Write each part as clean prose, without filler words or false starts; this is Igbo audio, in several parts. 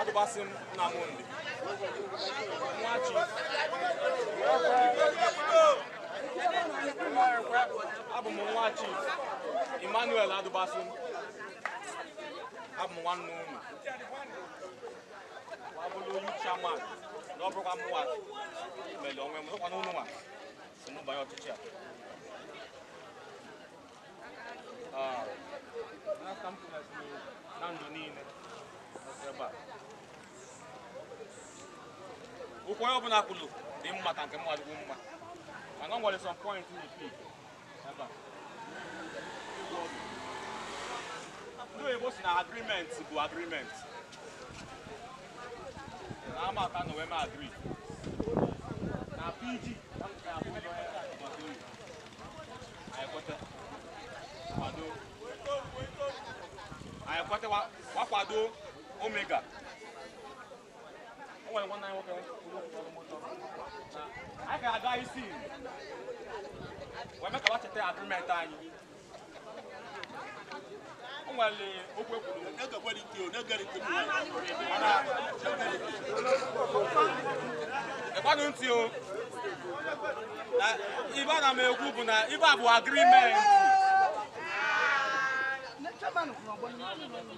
Adubasim Nnamdi. Nwa Chief Emmanuel Adubasim. Abụ m nwanne unu. Abụlụ youth chairman n'ọbụrụkwa m nwa mere onwe m n'ụkwa n'ụlọ nwa si m banye ọchịchị a. N'aka m kwụnyesịrị na ndụ niile ebe a. Okwu onye ọbụla kwuru dị mma ka nke m adịghị mma. Mana ọ nwere some point in the peak ebe a. Ndị oyibo si na agreement bụ agreement. Na ama aka na wee agree. Na PG anyị kwete wakwado Omega. O nwere nwanne anyị nwoke anyị ga-aga isi wee meka wacheta agreement anyị. O nwere okwu ekwuru ekwanụ ntị o na ibe a na m ekwu bụ na ibe a bụ agreement.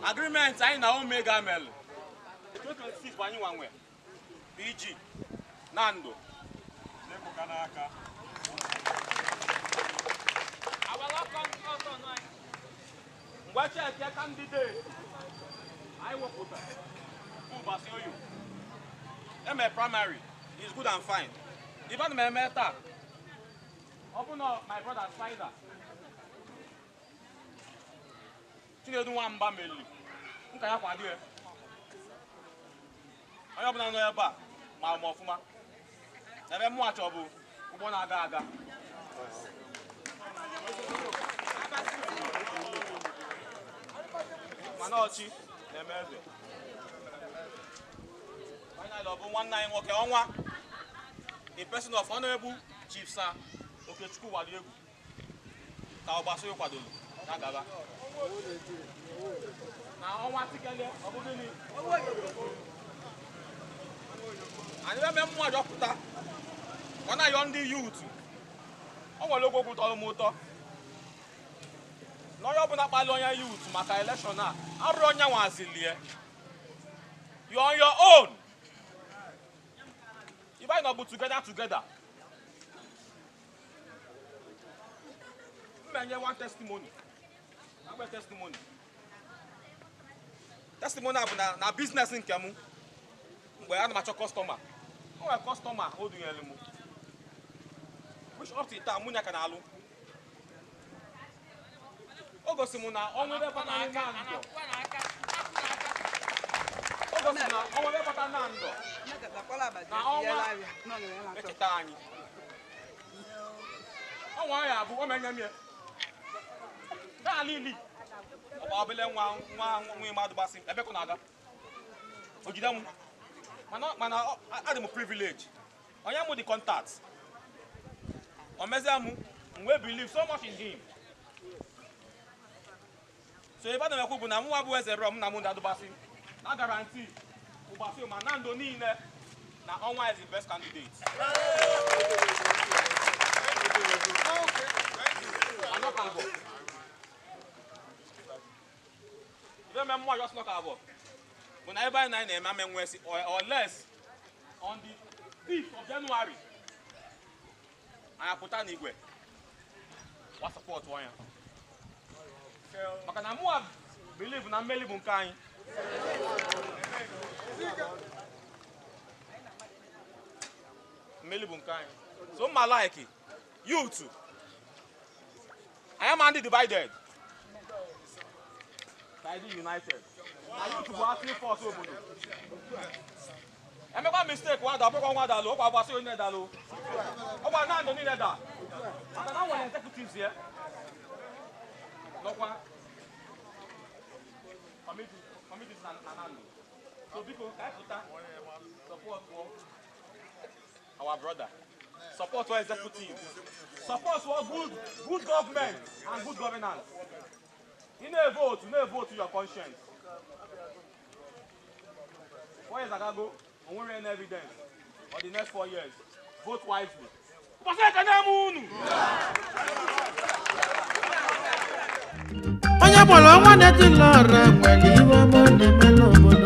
Agreement anyị na Omega mere 2026 bụ anyị nwanwe PG Nando na-ebuka n'aka mgbe cheki candidate anyị wepụtara Uwadiegwu oyu eme primary is good and fine. Ibe na m eme taa ọ bụ na my brother Spider Chinedu Nwamba meli nka ya kwado ya onye ọbụla nọ ebe a ma m ọfụma ebe mụ achọ bụ ụgbọ na-aga aga mana ọchị na-eme eze finally ọ bụ nwanne anyị nwoke Onwa in person of Honorable Chief Sir Okechukwu Uwadiegwu ka ọgbasiri kwadoro na gaba na Onwa tikele ọ bụ gịnị anyị eme mmụọ jọpụta ọ na-ayọ ndị youth. O nwere okwu tọrọ m ụtọ na onye ọbụla kpali onye youth maka election a arụrụ onye nwazilie you're on your own. If I not put together mmenye one testimony. Testimony bụ na business nke m mgbe a na-achọ customer. O nwere customer o dunyere m which up to taa mụ nya ka na-alụ. O gosi m na ọnwụ ebe bata na ndọ. O gosi na ọnwụ ebe bata na ndọ. Na ọnwa echeta anyị. Ọnwa ya bụ o menye m ya. Na alili. Ọ bụle nwa Adubasim ebe ko na-aga. O jide m. Mana adị m privilege. Onye mụ the contact. O mezie m we believe so much in him. So if I don't know na mụ abụ eze rom na mụ Adubasim. Na guarantee Uwadiegwu ma Nando niile na Onwa is the best candidate. Remember just knock about. When I buy 9 or less on the 5th of January, I put an Igwe. What support one? But I more believe in a Melibunkai. Melibunkai. So my like it. You too. I am undivided. I do united. I used to ask me for so good. I make a mistake. One that broke one that low. I was saying that low. Oh, Nando need that. And I want executives here. No one. Committee is Nando. So people support for our brother. Support for executive. Support for good government and good governance. You never vote to your conscience. 4 years ago, we won't rain evidence. For the next 4 years, vote wisely. Onye bolo Onwa Nando lora mweli iwa mo ne melo.